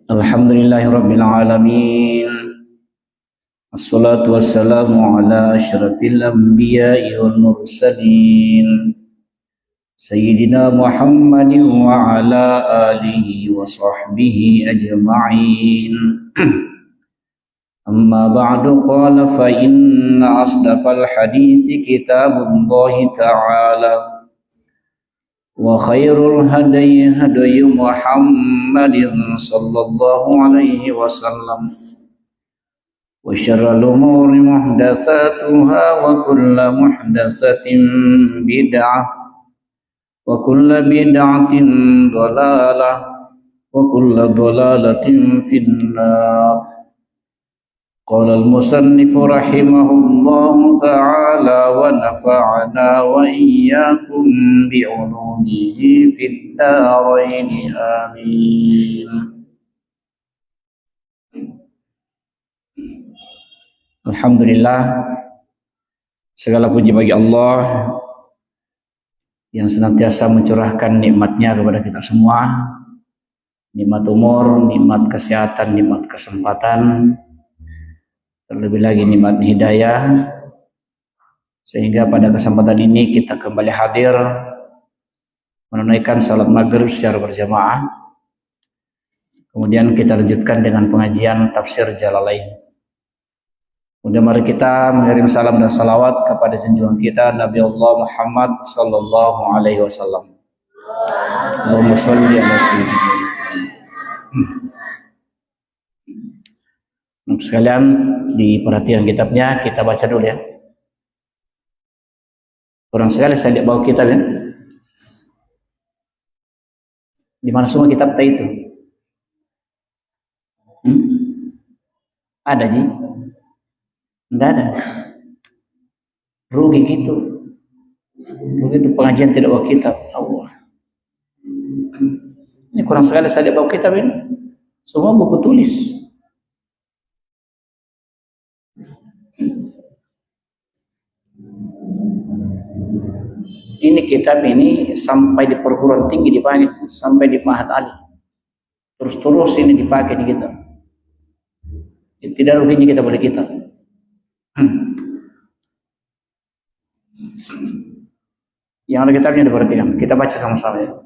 Alhamdulillahirabbil alamin. Assalatu wassalamu ala asyrafil anbiya'i wal mursalin Sayyidina Muhammadin wa ala alihi wa sahbihi ajma'in. Amma ba'du, qala fa inna asdaqal hadithi kitabullahi ta'ala wa khairul hadayi hadayi Muhammadin sallallahu alaihi wasallam wa syarrul umuri muhdatsatuha wa kullu muhdatsatin bid'ah wa kullu bid'atin dhalalah wa kullu dhalalatin finnar. Qala al-musannif rahimahullahu ta'ala wa nafa'ana wa iyyakum bi'ulumihi fid dharain amin. Alhamdulillah, segala puji bagi Allah yang senantiasa mencurahkan nikmatnya kepada kita semua, nikmat umur, nikmat kesehatan, nikmat kesempatan, terlebih lagi nikmat hidayah, sehingga pada kesempatan ini kita kembali hadir menunaikan salat maghrib secara berjamaah. Kemudian kita lanjutkan dengan pengajian tafsir Jalalain. Kemudian mari kita mengirim salam dan salawat kepada junjungan kita Nabi Allah Muhammad sallallahu alaihi wasallam. Allahumma shalli ala sayyidina. Sekalian di perhatian kitabnya kita baca dulu ya. Kurang sekali saya lihat bawa kitab ya. Di mana semua kitab itu? Ada Ji? Tidak ada. Rugi gitu. Rugi itu pengajian tidak bawa kitab. Allah. Ini kurang sekali saya lihat bawa kitab ini. Semua buku tulis. Ini kitab ini sampai di perguruan tinggi dipakai, sampai di Mahat Ali. Terus ini dipakai di kita. Tidak ruginya kita beli kitab. Yang ada kitabnya diperhatikan. Kita baca sama-sama ya.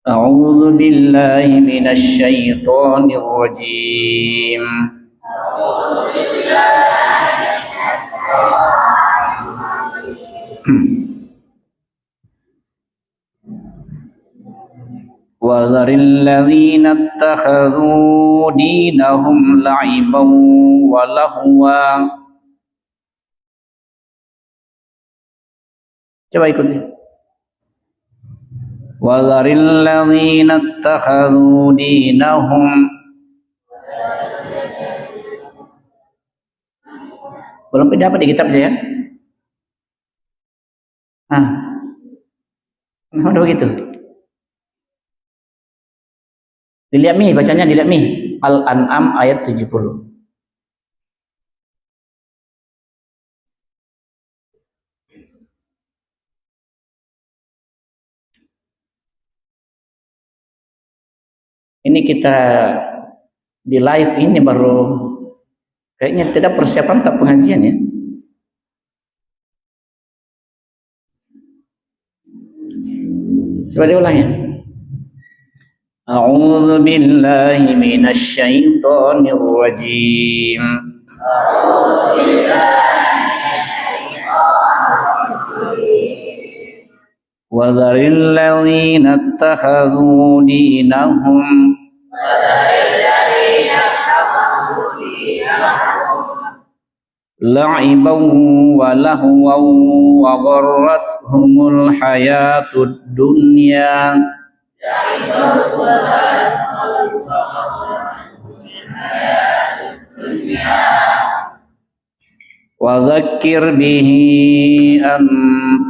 A'udzu billahi minasy syaithanir rajim. A'udzu billahi وَذَرِ الَّذِينَ اتَّخَذُوا دِينَهُمْ لَعِبًا وَلَهْوًا. Coba ikuti. وَذَرِ الَّذِينَ اتَّخَذُوا دِينَهُمْ. Belum dapat di kitabnya ya? Kenapa begitu? Dilihat mi, bacanya dilihat mi. Al-An'am ayat 70. Ini kita di live ini baru kayaknya tidak persiapan tak pengajian ya. Coba diulang ya. A'udzu billahi minasy syaithanir rajim. A'udzu billahi minasy syaitonir rajim. Wa dzaril ladzina ittakhadhu dinahum la'iban wa lahwan wa gharrathumul hayatud dunya. Wa dzakir bihi an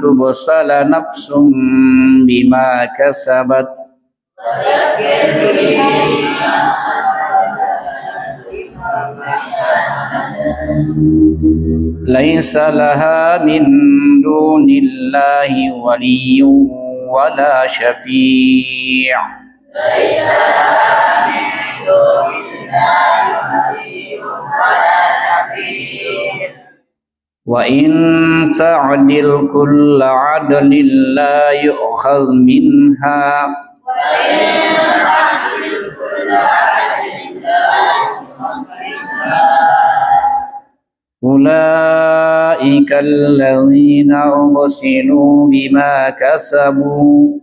tubsala nafsum bima kasabat. Laisa laha min dunillahi waliyyun wala syafi'. Wa in ta'dil kulla 'adlin la yu'khadh minha ulaika alladhina ubsilu bima kasabu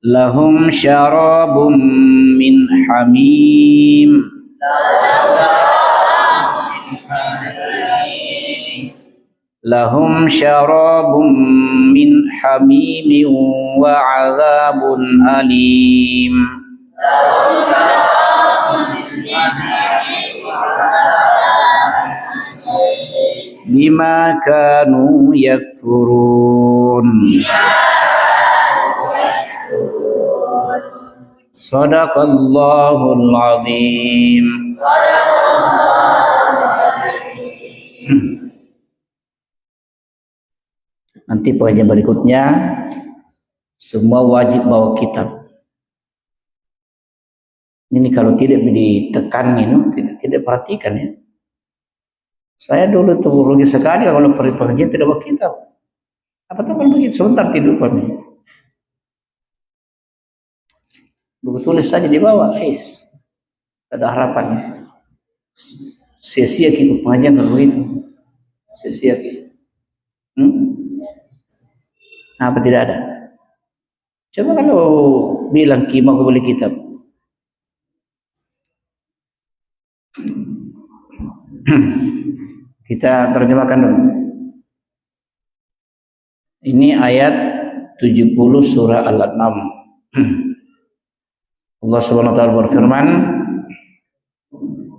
lahum syarabum min hamim lahum syarabum min hamimin wa 'adzabun alim bima kanu yakfurun. Sadaqallahul azim. Nanti pengajian berikutnya semua wajib bawa kitab. Ini kalau tidak ditekan tidak perhatikan ya. Saya dulu tuh rugi sekali kalau pergi pengajian tidak bawa kitab. Apa teman begitu sebentar tidur kami. Buku tulis saja di bawah, ada harapan. Sia-sia kita pengajian kalau itu, sia-sia kita. Apa tidak ada? Coba kalau bilang mau beli kitab. Kita terjemahkan dulu. Ini ayat 70 surah Al-An'am. Allah Subhanahu wa taala berfirman,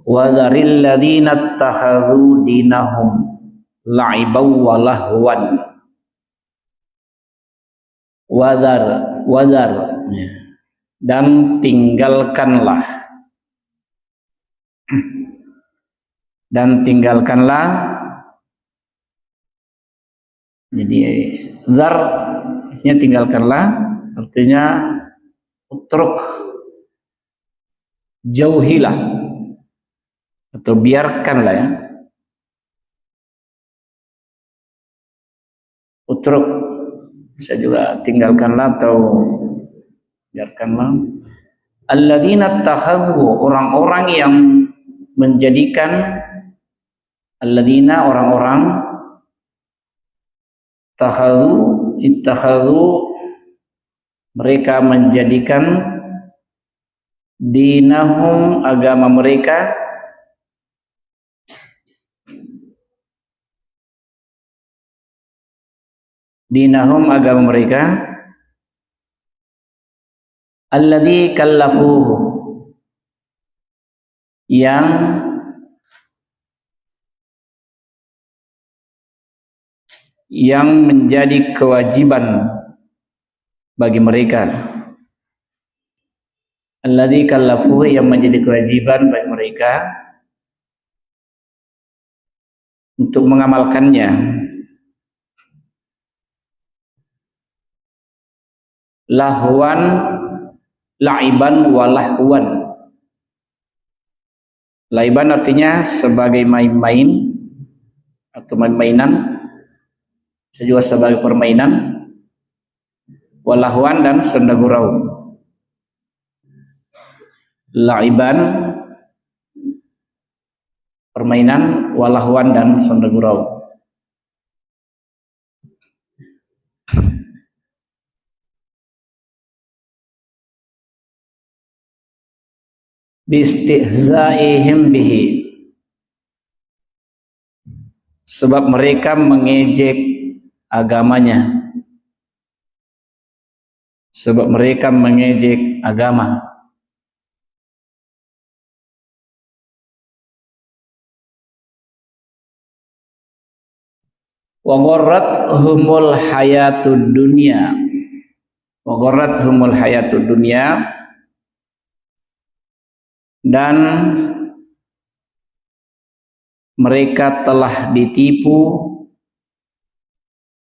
"Wa dzaril ladzina ittakhadhu dinahum la'ibaw wa lahwan." Wadar dan tinggalkanlah jadi zar artinya tinggalkanlah, artinya utruk, jauhilah atau biarkanlah ya. Utruk bisa juga tinggalkanlah atau biarkanlah. Alladzina takhadhu, orang-orang yang menjadikan, alladzina orang-orang, ittakhadhu mereka menjadikan, dinahum agama mereka, dinahum agama mereka, alladzi kallafuhu yang menjadi kewajiban bagi mereka, alladzi kallafuhu yang menjadi kewajiban bagi mereka untuk mengamalkannya. Lahwan, la'iban wa lahwan. La'iban artinya sebagai main-main atau main-mainan, bisa juga sebagai permainan. Wa lahwan dan senda gurau. La'iban permainan, wa lahwan dan senda gurau. Bistihzaihim bihi, sebab mereka mengejek agamanya, sebab mereka mengejek agama. Wa gharrathumul hayatud dunya, wa gharrathumul hayatud dunya, dan mereka telah ditipu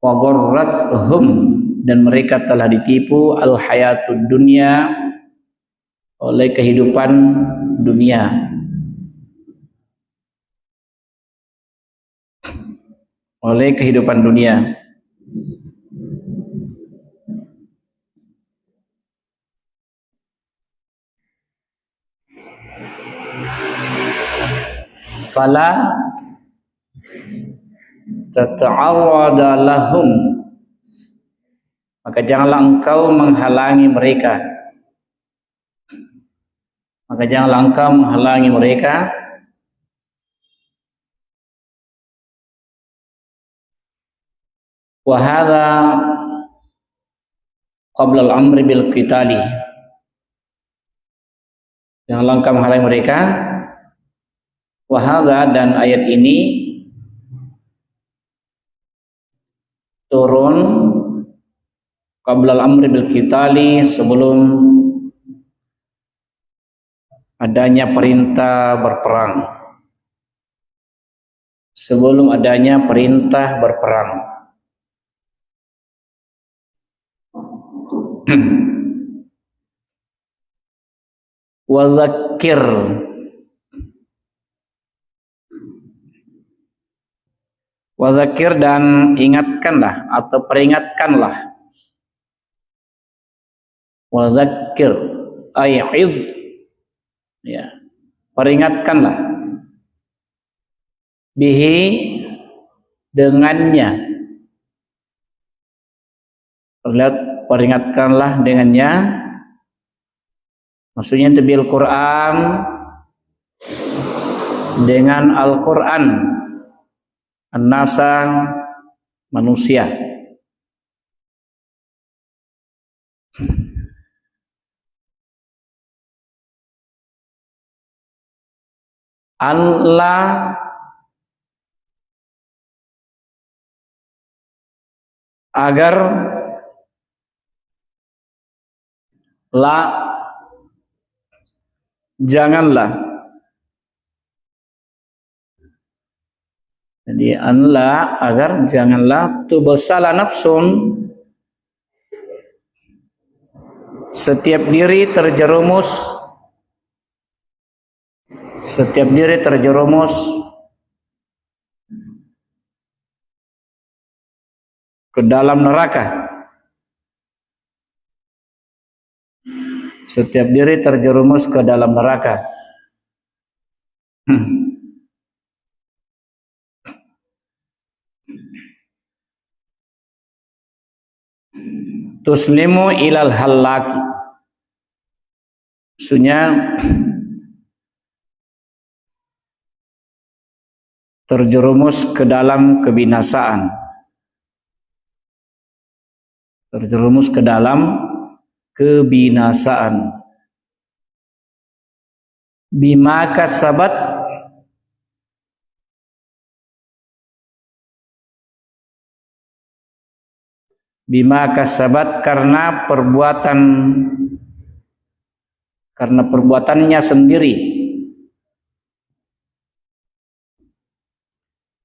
wa gharrathum, dan mereka telah ditipu al hayatud dunya, oleh kehidupan dunia, oleh kehidupan dunia. Fala tata'awwada lahum, maka janganlah engkau menghalangi mereka, maka janganlah engkau menghalangi mereka wa hadza qabla al-amri bil qitali, janganlah engkau menghalangi mereka. Wa hadza, dan ayat ini turun qabla al-amri bil qitali, sebelum adanya perintah berperang, sebelum adanya perintah berperang. Wa dzakir, wa dzakir, dan ingatkanlah atau peringatkanlah. Wa dzakir ay'idh, ya, peringatkanlah, bihi, dengannya, peringatkanlah dengannya, maksudnya bil Quran, dengan Al-Quran, an-nasa, manusia. Allah agar la, janganlah. Jadi anla, agar janganlah, tubsala nafsun, setiap diri terjerumus, setiap diri terjerumus ke dalam neraka, setiap diri terjerumus ke dalam neraka. Tuslimu ilal halaki, maksudnya terjerumus ke dalam kebinasaan, terjerumus ke dalam kebinasaan. Bima kasabat, bima kasabat, karena perbuatannya sendiri.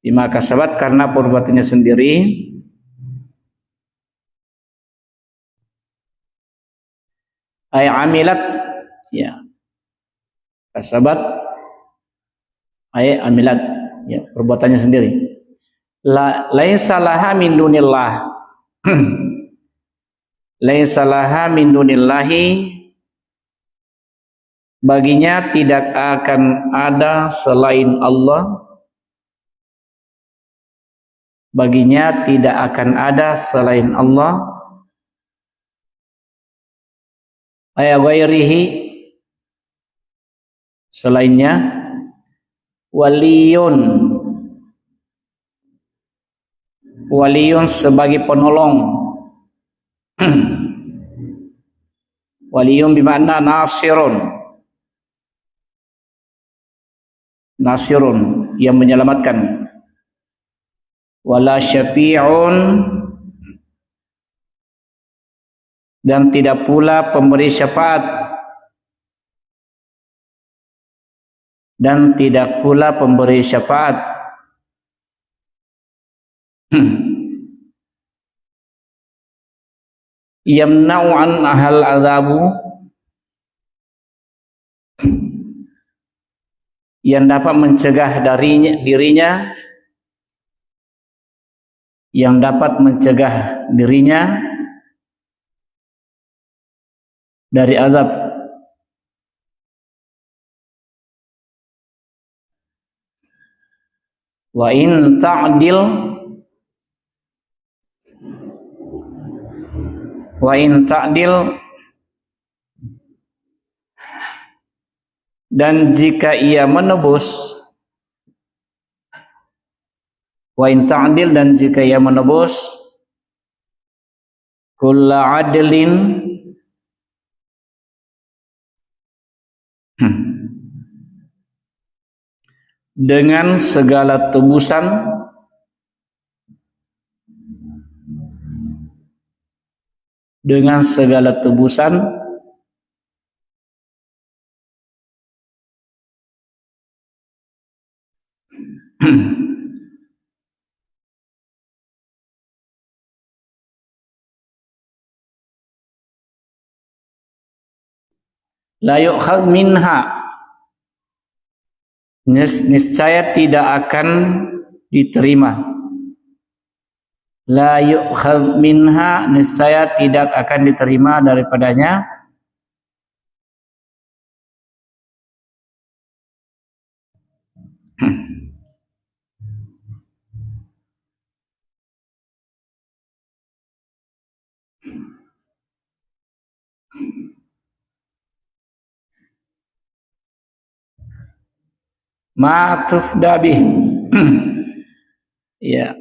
Bima kasabat, karena perbuatannya sendiri. Ay amilat, ya, kasabat ay amilat, ya, perbuatannya sendiri. Laisa laha min dunillah, laisa laha min dunillahi, baginya tidak akan ada selain Allah, baginya tidak akan ada selain Allah, ay ghairihi, selainnya, waliyun, waliyun sebagai penolong, waliyun bermakna nasirun, nasirun yang menyelamatkan, wala syafi'un, dan tidak pula pemberi syafaat, dan tidak pula pemberi syafaat. yamna'u an ahal azabu, yang dapat mencegah dirinya, yang dapat mencegah dirinya dari azab. Wa in ta'dil, wa in ta'dil, dan jika ia menebus, wa in ta'dil, dan jika ia menebus kulla adlin, dengan segala tebusan, dengan segala tebusan, la yu'khadh minha, niscaya tidak akan diterima. La yu'khadh minha, niscaya tidak akan diterima daripadanya ma tufdabih. Ya,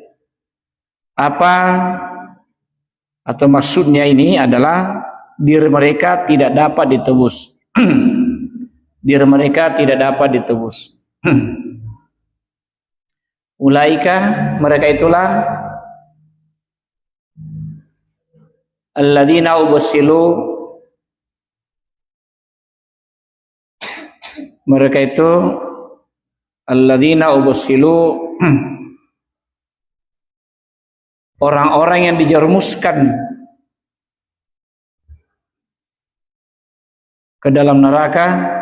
apa atau maksudnya ini adalah diri mereka tidak dapat ditebus. Diri mereka tidak dapat ditebus. Ulaika, mereka itulah alladzina ubsilu, mereka itu alladzina ubsilu, orang-orang yang dijerumuskan ke dalam neraka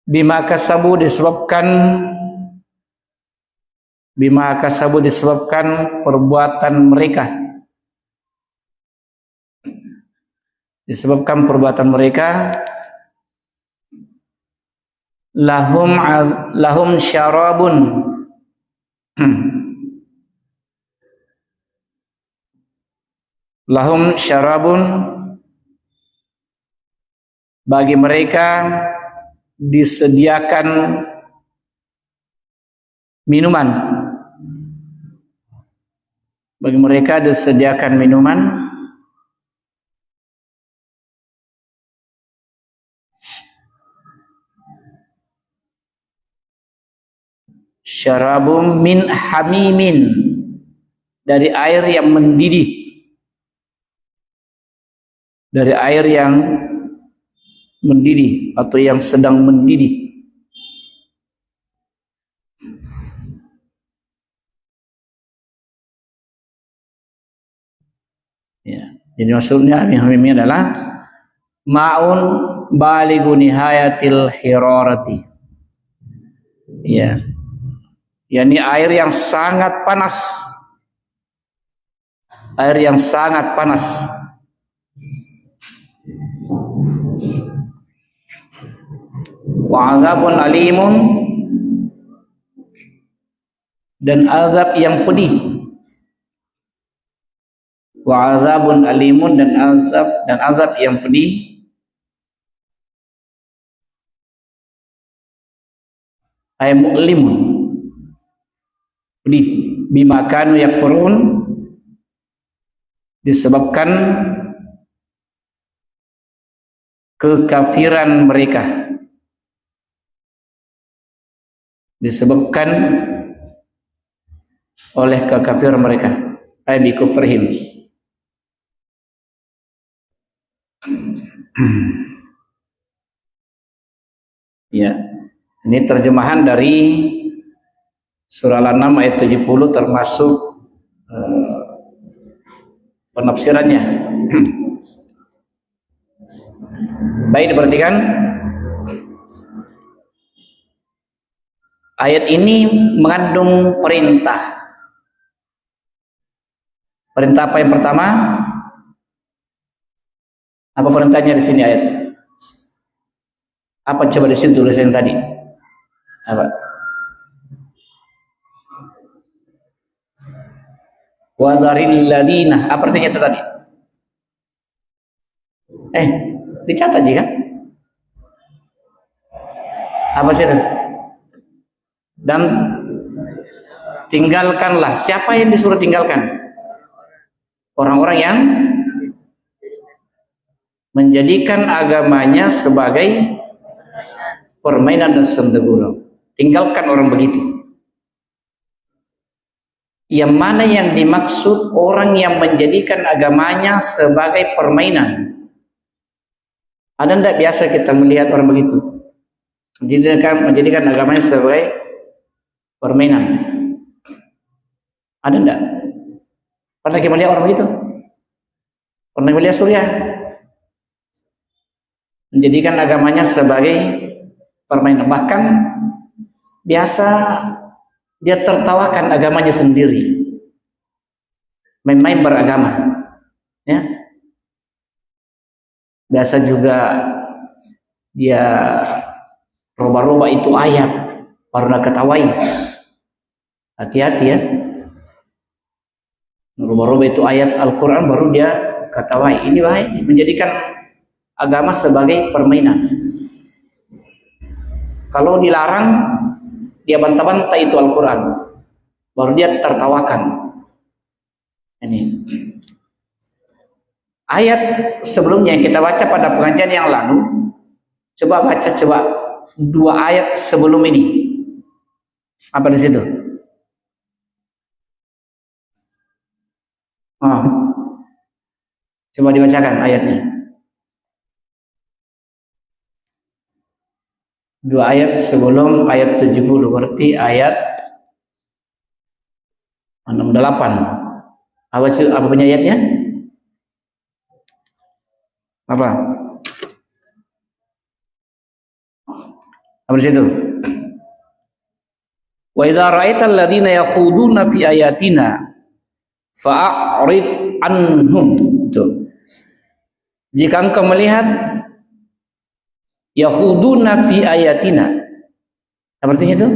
bima kasabu, disebabkan perbuatan mereka, disebabkan perbuatan mereka. Lahum syarabun, lahum syarabun, bagi mereka disediakan minuman, bagi mereka disediakan minuman, syarabum min hamimin, dari air yang mendidih, dari air yang mendidih atau yang sedang mendidih. Ya, jadi maksudnya hamim adalah ma'un balighu nihayatil hirarati. Ya, yakni air yang sangat panas, air yang sangat panas. Wa azabun alimun, dan azab yang pedih. Wa azabun alimun, dan azab yang pedih. Ay mu'limun, pedih, bima kanu yakfurun, disebabkan kekafiran mereka, disebabkan oleh kekafiran mereka, ay bi kufrihim. Ya, ini terjemahan dari Surah Al-An'am ayat 70 termasuk penafsirannya. Baik, diperhatikan. Ayat ini mengandung perintah. Perintah apa yang pertama? Apa perintahnya di sini ayat? Apa coba di sini tulisan tadi? Apa? Wa dzaril ladina. Apa artinya itu tadi? Dicatat juga. Apa sih itu? Dan tinggalkanlah. Siapa yang disuruh tinggalkan? Orang-orang yang menjadikan agamanya sebagai permainan dan senda gurau. Tinggalkan orang begitu. Yang mana yang dimaksud orang yang menjadikan agamanya sebagai permainan? Ada tidak biasa kita melihat orang begitu? Menjadikan agamanya sebagai permainan. Ada tidak? Pernah kita melihat orang begitu? Pernah melihat Surya? Menjadikan agamanya sebagai permainan. Bahkan biasa dia tertawakan agamanya sendiri. Main-main beragama. Ya. Biasa juga dia roba-roba itu ayat baru nak ketawai. Hati-hati ya. Roba-roba itu ayat Al-Quran baru dia ketawai. Ini bahaya, menjadikan agama sebagai permainan. Kalau dilarang, dia bantah-bantah itu Al-Quran, baru dia tertawakan. Ini ayat sebelumnya yang kita baca pada pengajian yang lalu. Coba baca dua ayat sebelum ini. Apa di situ? Coba dibacakan ayatnya. Dua ayat sebelum ayat 70, berarti ayat 68. Apa punya ayatnya? Apa? Apa di situ? Wa idza ra'aital ladzina yakhuduna fi ayatina fa'rid anhum. Jika engkau melihat yakhuduna fi ayatina, apa artinya itu?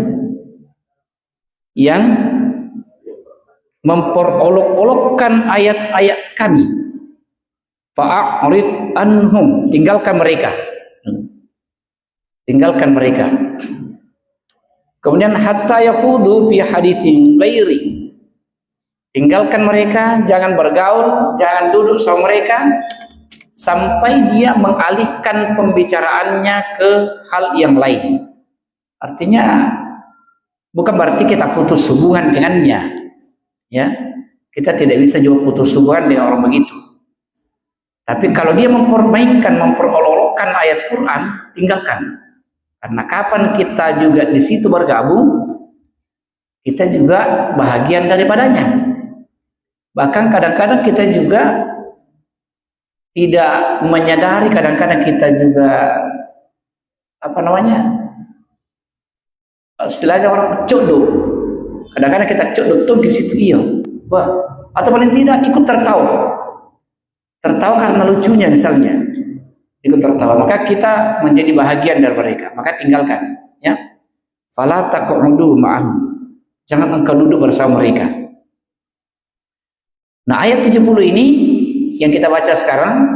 Yang memperolok-olokkan ayat-ayat kami. Fa'rid anhum, tinggalkan mereka. Tinggalkan mereka. Kemudian hatta yakhudu fi haditsin ghairi. Tinggalkan mereka, jangan bergaul, jangan duduk sama mereka sampai dia mengalihkan pembicaraannya ke hal yang lain. Artinya bukan berarti kita putus hubungan dengannya. Ya, kita tidak bisa juga putus hubungan dengan orang begitu. Tapi kalau dia mempermainkan, memperolok-olokkan ayat Quran, tinggalkan. Karena kapan kita juga di situ bergabung, kita juga bahagian daripadanya. Bahkan kadang-kadang kita juga tidak menyadari, kadang-kadang kita juga istilahnya orang codok. Kadang-kadang kita codok tuh di situ iya, atau paling tidak ikut tertawa karena lucunya misalnya, ikut tertawa, maka kita menjadi bahagian dari mereka, maka tinggalkan. Ya, fala taq'udu ma'ahum, jangan engkau duduk bersama mereka. Nah, ayat 70 ini yang kita baca sekarang,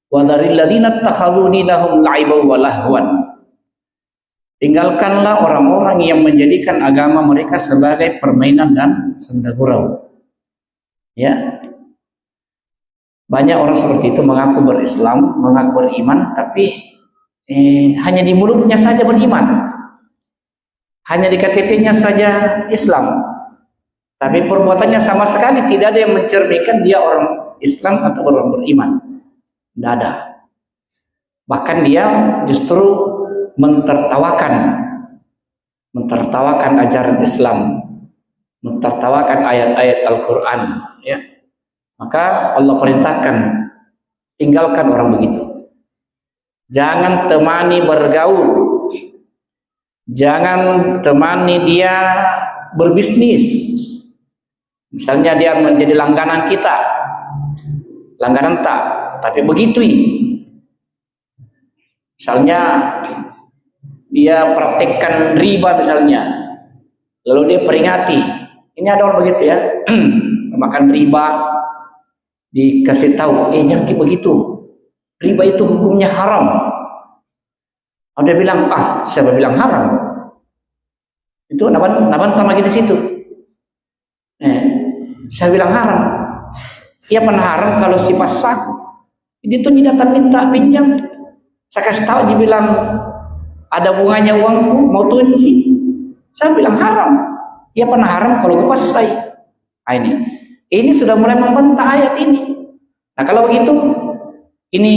wa dzaril ladzina ittakhadhu dinahum la'iban wa lahwan. Tinggalkanlah orang-orang yang menjadikan agama mereka sebagai permainan dan senda gurau. Ya. Banyak orang seperti itu mengaku berislam, mengaku beriman, tapi hanya di mulutnya saja beriman. Hanya di KTP-nya saja Islam. Tapi perbuatannya sama sekali tidak ada yang mencerminkan dia orang Islam atau orang beriman. Tidak ada. Bahkan dia justru mentertawakan mentertawakan ajaran Islam, mentertawakan ayat-ayat Al-Quran, ya, maka Allah perintahkan tinggalkan orang begitu. Jangan temani bergaul, jangan temani dia berbisnis. Misalnya dia menjadi langganan kita, langganan tak, tapi begitu. Misalnya dia praktekkan riba misalnya, lalu dia peringati. Ini ada orang begitu ya, makan riba, dikasih tahu, jangan begitu. Riba itu hukumnya haram. Dia bilang, siapa bilang haram? Itu naban sama di situ. Saya bilang haram. Ia pernah haram kalau si pasak. Dia tuh tidak akan minta pinjam. Saya kasih tahu, dia bilang ada bunganya uangku, mau tunci. Saya bilang haram. Ia pernah haram kalau gue pasai. Ini sudah mulai membantah ayat ini. Nah kalau begitu, ini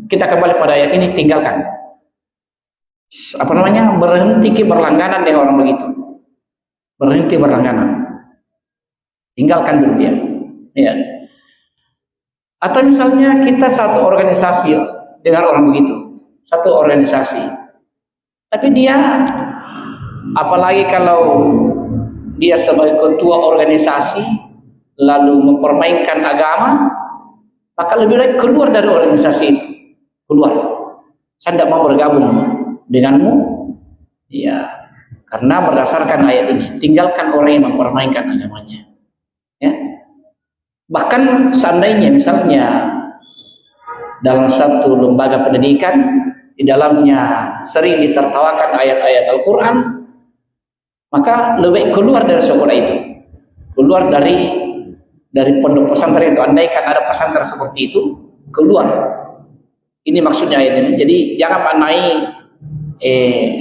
kita kembali pada ayat ini, tinggalkan. Berhenti berlangganan dengan orang begitu. Berhenti berlangganan. Tinggalkan dulu dia. Ya. Atau misalnya kita satu organisasi dengan orang begitu, satu organisasi. Tapi dia, apalagi kalau dia sebagai ketua organisasi lalu mempermainkan agama, maka lebih baik keluar dari organisasi itu. Keluar. Saya tidak mau bergabung denganmu. Ya, karena berdasarkan ayat ini, tinggalkan orang yang mempermainkan agamanya. Ya. Bahkan seandainya misalnya dalam satu lembaga pendidikan, di dalamnya sering ditertawakan ayat-ayat Al-Quran, maka lebih keluar dari sekolah itu, keluar dari pondok pesantren itu. Andaikan ada pesantren seperti itu, keluar. Ini maksudnya ayat ini. Jadi jangan maknai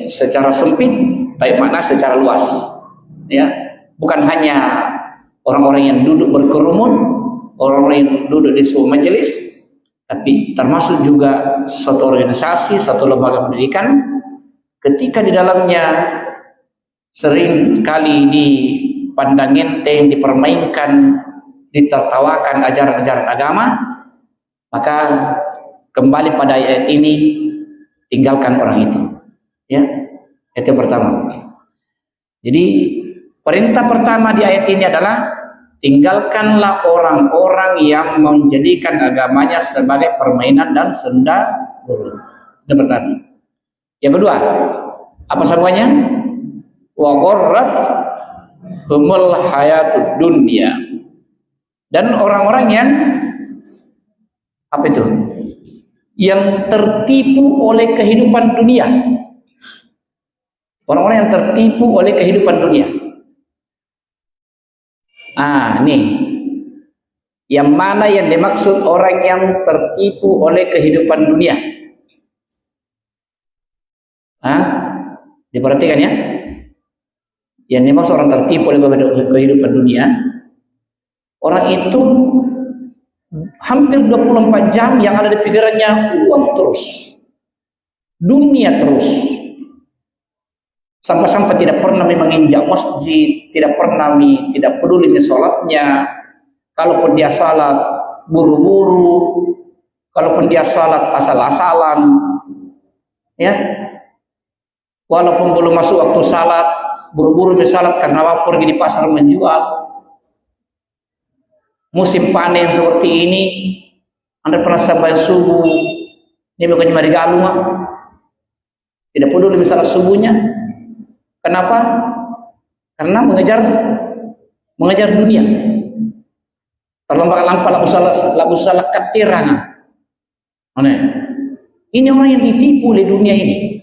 secara sempit, tapi makna secara luas. Ya, bukan hanya orang-orang yang duduk berkerumun, orang-orang yang duduk di sebuah majelis, tapi termasuk juga suatu organisasi, satu lembaga pendidikan, ketika di dalamnya sering kali dipandang enteng, dipermainkan, ditertawakan ajaran-ajaran agama, maka kembali pada ayat ini, tinggalkan orang itu. Ya, itu pertama. Jadi perintah pertama di ayat ini adalah tinggalkanlah orang-orang yang menjadikan agamanya sebagai permainan dan senda gurau. Itu pertama. Yang kedua, apa semuanya? Wa gharrat humul hayatud dunya. Dan orang-orang yang apa itu? Yang tertipu oleh kehidupan dunia. Orang-orang yang tertipu oleh kehidupan dunia. Nih. Yang mana yang dimaksud orang yang tertipu oleh kehidupan dunia? Diperhatikan ya. Yang dimaksud orang tertipu oleh kehidupan dunia, orang itu hampir 24 jam yang ada di pikirannya uang terus, dunia terus, sampai-sampai tidak pernah menginjak masjid, tidak peduli di sholatnya. Kalaupun dia salat buru-buru, kalaupun dia salat asal-asalan, ya, walaupun belum masuk waktu salat, buru-buru salat karena pergi di pasar menjual. Musim panen seperti ini, Anda pernah sampai subuh, ini bukan cuma digalu, tidak peduli misalnya subuhnya. Kenapa? Karena mengejar dunia. Terlambat lagu salah katirangan. Ini orang yang ditipu oleh dunia ini.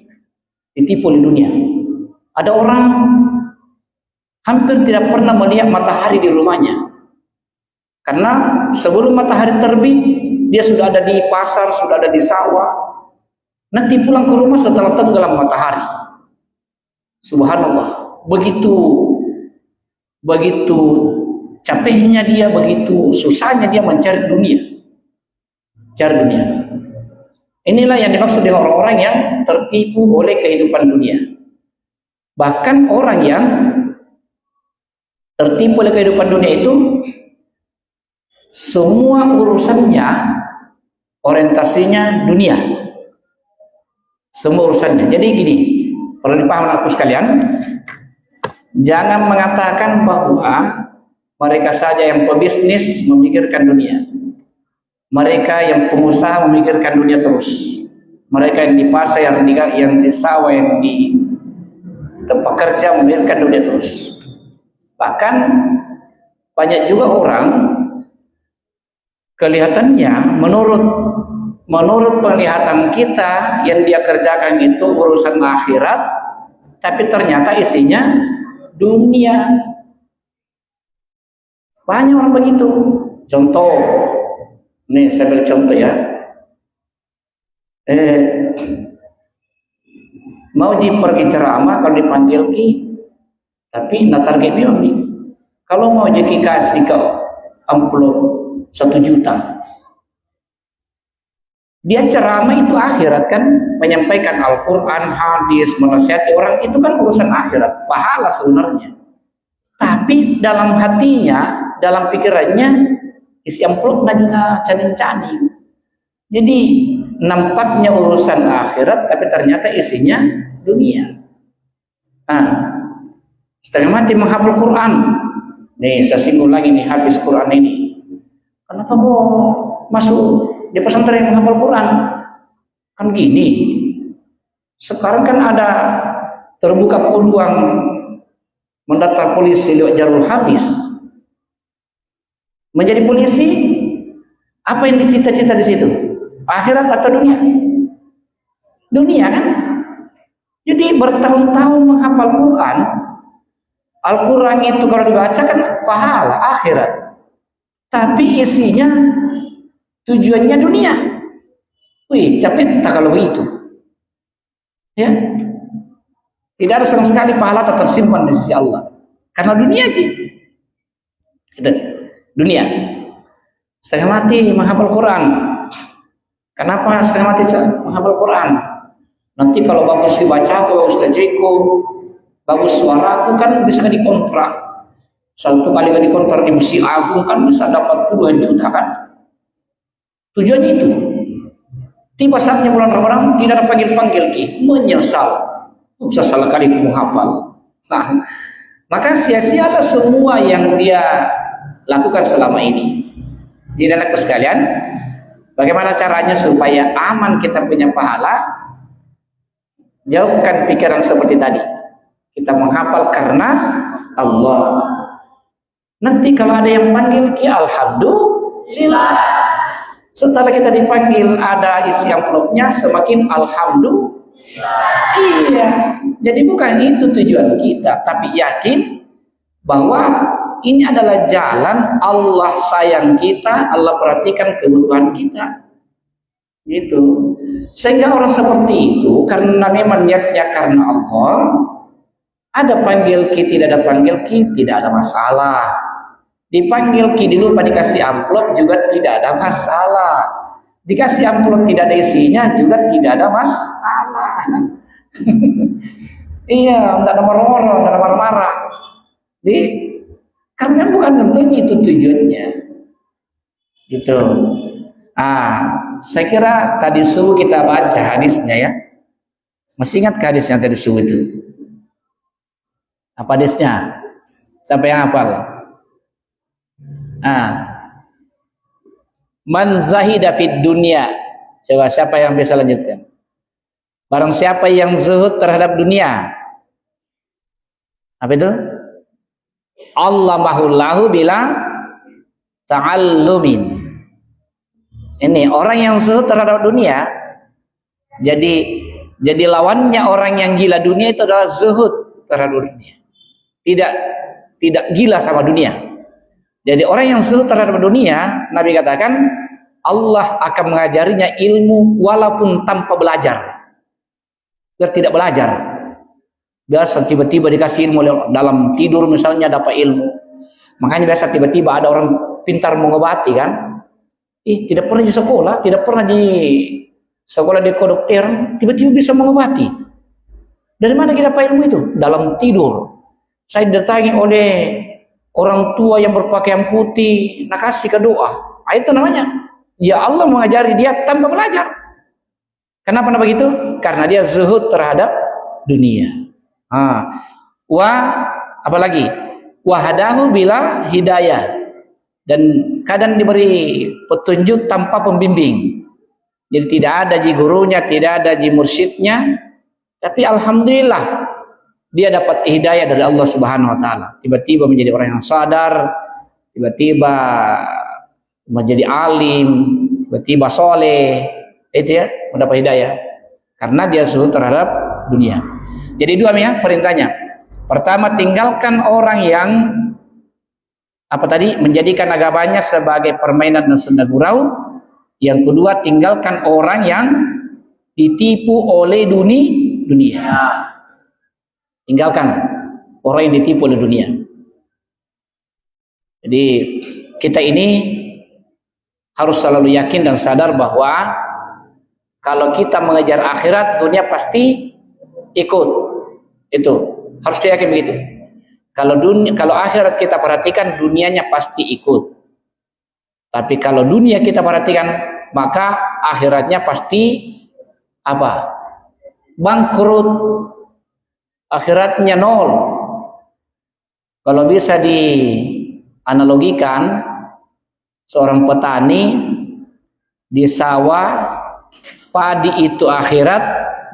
Ditipu oleh dunia. Ada orang hampir tidak pernah melihat matahari di rumahnya. Karena sebelum matahari terbit, dia sudah ada di pasar, sudah ada di sawah. Nanti pulang ke rumah setelah tenggelam matahari. Subhanallah. Begitu capeknya dia, begitu susahnya dia mencari dunia. Cari dunia. Inilah yang dimaksud dengan orang-orang yang tertipu oleh kehidupan dunia. Bahkan orang yang tertipu oleh kehidupan dunia itu semua urusannya orientasinya dunia. Semua urusannya. Jadi gini, perlu dipahami aku sekalian. Jangan mengatakan bahwa mereka saja yang pebisnis memikirkan dunia. Mereka yang pengusaha memikirkan dunia terus. Mereka yang di pasar, yang di sawah, yang di tempat kerja memikirkan dunia terus. Bahkan banyak juga orang kelihatannya menurut penglihatan kita yang dia kerjakan itu urusan akhirat, tapi ternyata isinya dunia. Banyak orang begitu. Contoh, nih saya beri contoh ya. Mau pergi ceramah kalau dipanggil ki, tapi nak target memang nih. Kalau mau jadi kasih ke amplop 1 juta, dia ceramah itu akhirat kan, menyampaikan Al-Quran, hadis, menasihati orang, itu kan urusan akhirat, pahala sebenarnya. Tapi dalam hatinya, dalam pikirannya, isi amplop nanya caning-caning. Jadi nampaknya urusan akhirat, tapi ternyata isinya dunia. Nah, setengah mati menghafal Quran. Nih, saya singgung lagi nih, habis Quran ini. Kenapa mau masuk di pesantren menghafal Quran? Kan gini, sekarang kan ada terbuka peluang mendaftar polisi lewat jalur hafiz. Menjadi polisi, apa yang dicita-cita di situ? Akhirat atau dunia? Dunia kan? Jadi bertahun-tahun menghafal Quran. Al-Quran itu kalau dibaca kan pahala akhirat. Tapi isinya tujuannya dunia. Wih, capek tak kalau begitu. Ya. Tidak ada sama sekali pahala tak tersimpan di sisi Allah. Karena dunia aja. Gitu. Dunia. Setengah mati menghafal Quran. Kenapa setengah mati menghafal Quran? Nanti kalau bagus dibaca, kalau bagus tajwidku, bagus suaraku kan bisa dikontrak. 1 kali dikontrak di Masjid Agung kan bisa dapat puluhan juta kan. Tujuannya itu. Tiba saatnya bulan Ramadan tidak ada panggil-panggil ki, menyesal. Bisa salah kali menghafal. Nah, maka sia-sialah semua yang dia lakukan selama ini. Jadi anakku sekalian, bagaimana caranya supaya aman kita punya pahala? Jauhkan pikiran seperti tadi. Kita menghafal karena Allah. Nanti kalau ada yang panggil ki, alhamdulillah. Setelah kita dipanggil ada isi amplopnya, semakin alhamdulillah. Iya. Jadi bukan itu tujuan kita, tapi yakin bahwa ini adalah jalan Allah sayang kita, Allah perhatikan kebutuhan kita. Gitu. Sehingga orang seperti itu karena memang niatnya karena Allah, ada panggil ki, tidak ada panggil ki, tidak ada masalah. Dipanggil ki dulu pada dikasih amplop juga tidak ada masalah. Dikasih amplop tidak ada isinya juga tidak ada masalah. Iya, tidak ada marah-marah, tidak ada marah-marah. Jadi karena bukan tentunya itu tujuannya. Gitu. Saya kira tadi subuh kita baca hadisnya ya. Masih ingat hadisnya tadi subuh itu? Apa hadisnya? Siapa yang hafal? Man zahida fid dunya. Coba siapa yang bisa lanjutkan? Barang siapa yang zuhud terhadap dunia. Apa itu? Allah mahullahu bilang ta'allumin. Ini orang yang zuhud terhadap dunia. Jadi lawannya orang yang gila dunia itu adalah zuhud terhadap dunia. Tidak gila sama dunia. Jadi orang yang zuhud terhadap dunia, Nabi katakan Allah akan mengajarinya ilmu walaupun tanpa belajar. Biar tidak belajar. Biasa tiba-tiba dikasih ilmu dalam tidur misalnya dapat ilmu. Makanya biasa tiba-tiba ada orang pintar mengobati kan. Tidak pernah di sekolah, tidak pernah di sekolah di kedokteran, tiba-tiba bisa mengobati. Dari mana kita dapat ilmu itu? Dalam tidur. Saya didatangi oleh orang tua yang berpakaian putih, nak kasih ke doa. Itu namanya. Ya Allah mengajari dia tanpa belajar. Kenapa begitu? Karena dia zuhud terhadap dunia. Apalagi wahdahu bila hidayah, dan kadang diberi petunjuk tanpa pembimbing. Jadi tidak ada ji gurunya, tidak ada ji mursyidnya, tapi alhamdulillah dia dapat hidayah dari Allah Subhanahu wa taala. Tiba-tiba menjadi orang yang sadar, tiba-tiba menjadi alim, tiba-tiba soleh, itu ya, mendapat hidayah karena dia zuhud terhadap dunia. Jadi dua ya perintahnya. Pertama, tinggalkan orang yang menjadikan agamanya sebagai permainan dan senda gurau. Yang kedua, tinggalkan orang yang ditipu oleh dunia. Tinggalkan orang yang ditipu oleh dunia. Jadi kita ini harus selalu yakin dan sadar bahwa kalau kita mengejar akhirat, dunia pasti ikut. Itu harus kita yakin begitu. Kalau akhirat kita perhatikan, dunianya pasti ikut. Tapi kalau dunia kita perhatikan, maka akhiratnya pasti bangkrut. Akhiratnya nol. Kalau bisa dianalogikan, seorang petani di sawah, padi itu akhirat,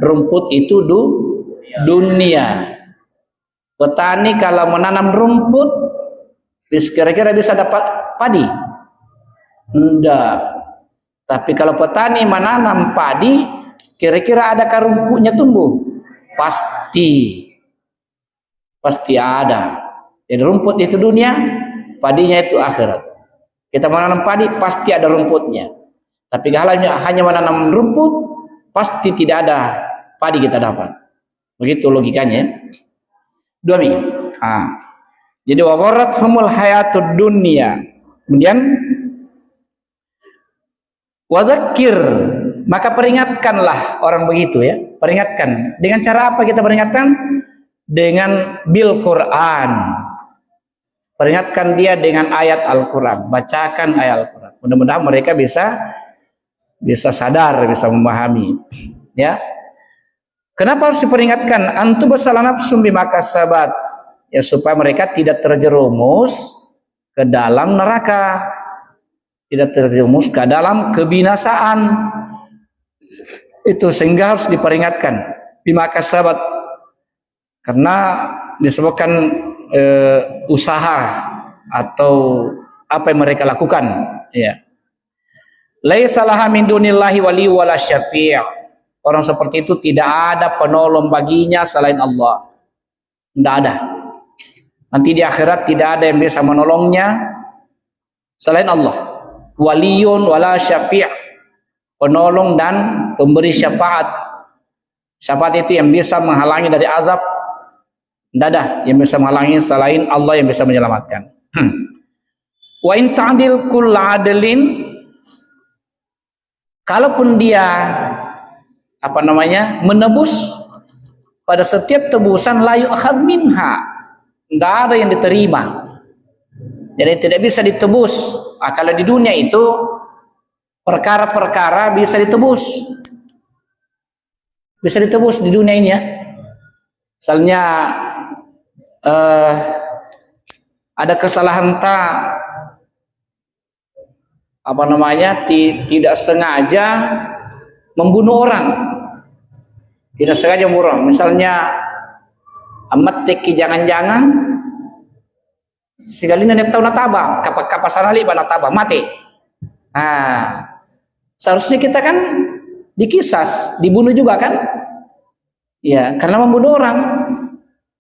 rumput itu dunia. Petani kalau menanam rumput, kira-kira bisa dapat padi? Enggak. Tapi kalau petani menanam padi, kira-kira adakah rumputnya tumbuh? Pasti ada. Jadi rumput itu dunia, padinya itu akhirat. Kita menanam padi, pasti ada rumputnya. Tapi kalau hanya menanam rumput, pasti tidak ada padi kita dapat. Begitu logikanya. Dua minggu. Jadi wagharrathumul hayatud dunya. Kemudian wadzakir, maka peringatkanlah orang begitu ya. Peringatkan. Dengan cara apa kita peringatkan? Dengan bil Quran. Peringatkan dia dengan ayat Al-Quran. Bacakan ayat Al-Quran. Mudah-mudahan mereka bisa sadar, bisa memahami. Ya. Kenapa harus diperingatkan? Antu basalah nafsum bima kasabat. Ya, supaya mereka tidak terjerumus ke dalam neraka. Tidak terjerumus ke dalam kebinasaan. Itu sehingga harus diperingatkan. Bima kasabat. Karena disebutkan usaha atau apa yang mereka lakukan. Ya. Laisa laha min dunillahi waliyyu wala syafi'. Orang seperti itu tidak ada penolong baginya selain Allah. Tidak ada. Nanti di akhirat tidak ada yang bisa menolongnya selain Allah. Waliyun wala syafi'. Penolong dan pemberi syafaat. Syafaat itu yang bisa menghalangi dari azab. Tidak ada yang bisa menghalangi selain Allah yang bisa menyelamatkan. Wa in ta'dil kull 'adlin, kalaupun dia menebus pada setiap tebusan la yu'khad minha, enggak ada yang diterima. Jadi tidak bisa ditebus. Kalau di dunia itu perkara-perkara bisa ditebus. Bisa ditebus di dunia ini ya. Misalnya ada kesalahan tidak sengaja membunuh orang. Tidak sengaja membunuh orang. Misalnya amat teki jangan-jangan segalina nek tahu nataba, kapasan ali nataba mati. Seharusnya kita kan dikisas, dibunuh juga kan? Ya, karena membunuh orang.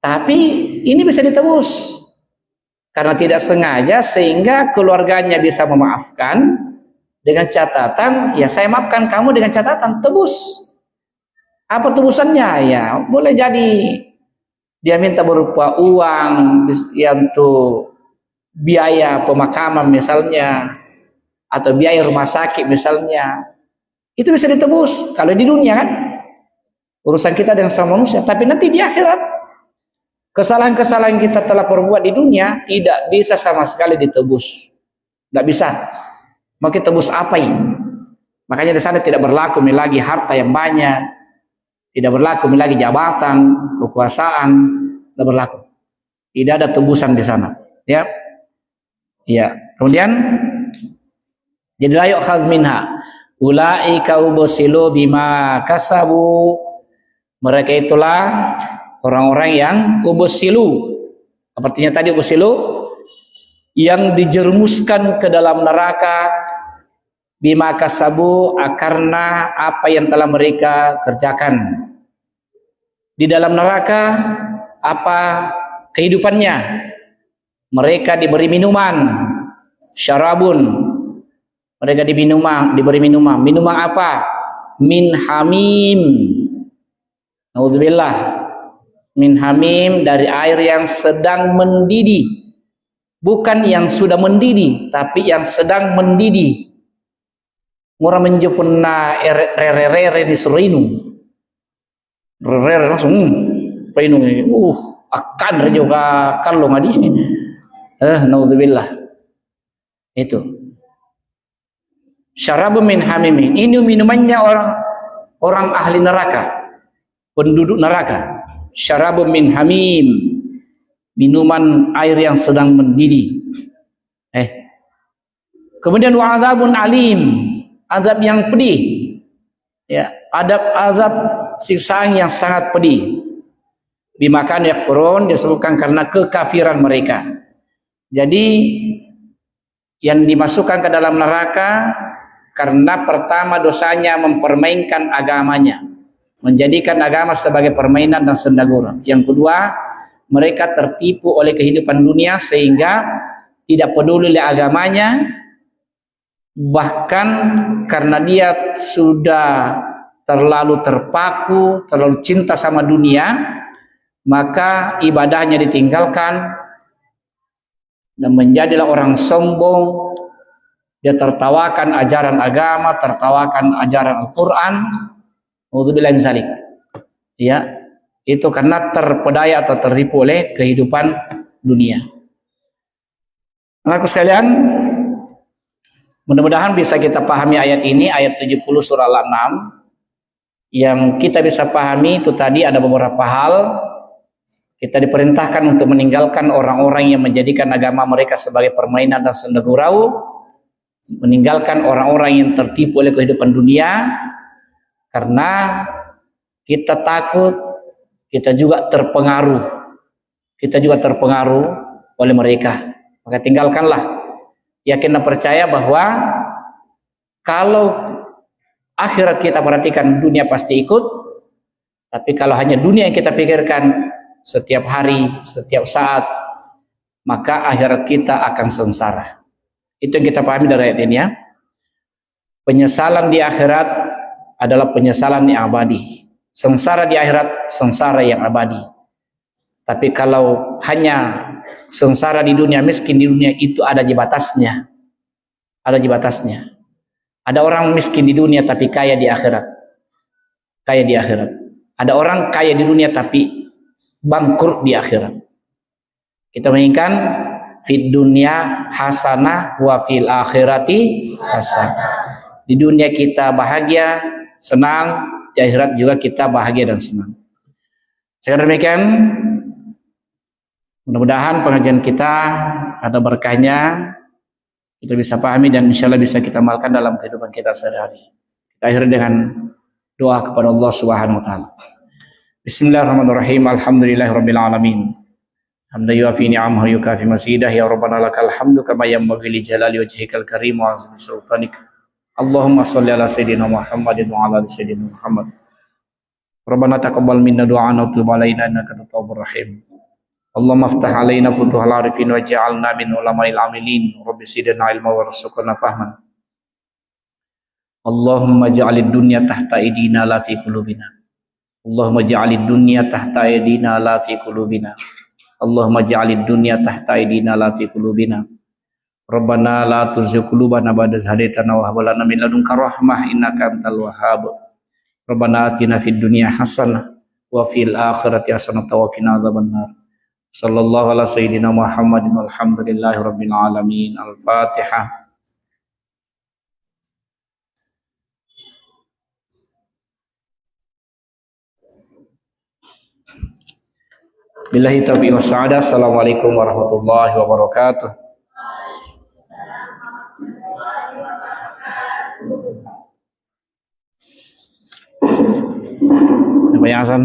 Tapi ini bisa ditebus karena tidak sengaja, sehingga keluarganya bisa memaafkan dengan catatan, ya saya maafkan kamu dengan catatan tebus. Apa tebusannya? Ya boleh jadi dia minta berupa uang ya, untuk biaya pemakaman misalnya, atau biaya rumah sakit misalnya. Itu bisa ditebus kalau di dunia kan. Urusan kita dengan sama manusia, tapi nanti di akhirat kesalahan-kesalahan kita telah perbuat di dunia tidak bisa sama sekali ditebus. Tidak bisa. Mau kita tebus apa ini? Makanya di sana tidak berlaku lagi harta yang banyak, tidak berlaku lagi jabatan, kekuasaan, tidak berlaku. Tidak ada tebusan di sana. Ya, ya. Kemudian jadi la yu'khadz minha ulaika ubsilu bima kasabu. Mereka itulah orang-orang yang ubsilu. Artinya tadi ubsilu yang dijerumuskan ke dalam neraka bima kasabu karena apa yang telah mereka kerjakan. Di dalam neraka apa kehidupannya? Mereka diberi minuman, syarabun. Mereka diberi minuman. Minuman apa? Min hamim. Naudzubillah. Min hamim, dari air yang sedang mendidih. Bukan yang sudah mendidih, tapi yang sedang mendidih. Murah menjepuna rere di surinu. Rere langsung painu akan juga kalau ngadi. Naudzubillah. Itu. Syarabun min hamimin. Ini minumannya orang ahli neraka. Penduduk neraka. Syarabun min hamim. Minuman air yang sedang mendidih. Kemudian wa'adzabun alim. Azab yang pedih. Ya, azab siksaan yang sangat pedih. Bimakan yakfurun, disebutkan karena kekafiran mereka. Jadi yang dimasukkan ke dalam neraka karena pertama dosanya mempermainkan agamanya, menjadikan agama sebagai permainan dan sendagura. Yang kedua, mereka tertipu oleh kehidupan dunia sehingga tidak peduli oleh agamanya, bahkan karena dia sudah terlalu terpaku, terlalu cinta sama dunia, maka ibadahnya ditinggalkan dan menjadilah orang sombong. Dia tertawakan ajaran agama, tertawakan ajaran Al-Quran. Naudzubillah min dzalik. Ya, itu karena terpedaya atau tertipu oleh kehidupan dunia. Anakku sekalian, mudah-mudahan bisa kita pahami ayat ini, ayat 70 surah Al-An'am. Yang kita bisa pahami itu tadi ada beberapa hal. Kita diperintahkan untuk meninggalkan orang-orang yang menjadikan agama mereka sebagai permainan dan senda gurau, meninggalkan orang-orang yang tertipu oleh kehidupan dunia, karena kita takut, kita juga terpengaruh oleh mereka. Maka tinggalkanlah. Yakin dan percaya bahwa kalau akhirat kita perhatikan, dunia pasti ikut. Tapi kalau hanya dunia yang kita pikirkan setiap hari, setiap saat, maka akhirat kita akan sengsara. Itu yang kita pahami dari ayat ini ya. Penyesalan di akhirat adalah penyesalan yang abadi. Sengsara di akhirat, sengsara yang abadi. Tapi kalau hanya sengsara di dunia, miskin di dunia, itu ada batasnya. Ada batasnya. Ada orang miskin di dunia tapi kaya di akhirat. Kaya di akhirat. Ada orang kaya di dunia tapi bangkrut di akhirat. Kita menginginkan fid dunya hasanah wa fil akhirati hasanah. Di dunia kita bahagia, senang, di akhirat juga kita bahagia dan senang. Sekarang demikian, mudah-mudahan pengajian kita ada berkahnya, kita bisa pahami dan insya Allah bisa kita amalkan dalam kehidupan kita sehari-hari. Kita akhiri dengan doa kepada Allah Subhanahu wa taala. Bismillahirrahmanirrahim. Alhamdulillahirabbil alamin. Hamdan yuafi ni'amahu yukafi masidah, ya rabbana lakal hamdu kama yanbaghi li jalali wajhikal karim wa azimi sultanik. Allahumma shalli ala sayyidina Muhammadin wa ala ali sayyidina Muhammad. Rabbana taqabbal minna du'ana wa tub alaina innaka antat tawwabur rahim. Allahumma aftah alaina futuhal arifin waj'alna min ulama'il amilin. Rabbi zidna ilma warzuqna fahman. Allahumma ja'alid dunya tahta aydina la fi qulubina. Allahumma ja'alid dunya tahta aydina la fi qulubina. Allahumma ja'alid dunya tahta aydina la fi qulubina. Rabbana la tuzigh qulubana ba'da idh hadaytana wa hab lana min ladunka rahmah innaka antal wahhab. Rabbana atina fid dunya hasanah wa fil akhirati hasanah wa qina adzabannar. Sallallahu ala sayyidina Muhammadin walhamdulillahi rabbil alamin. Al-Fatihah. Billahi taufiq wassadah. Assalamualaikum warahmatullahi wabarakatuh. Apa yang Hasan?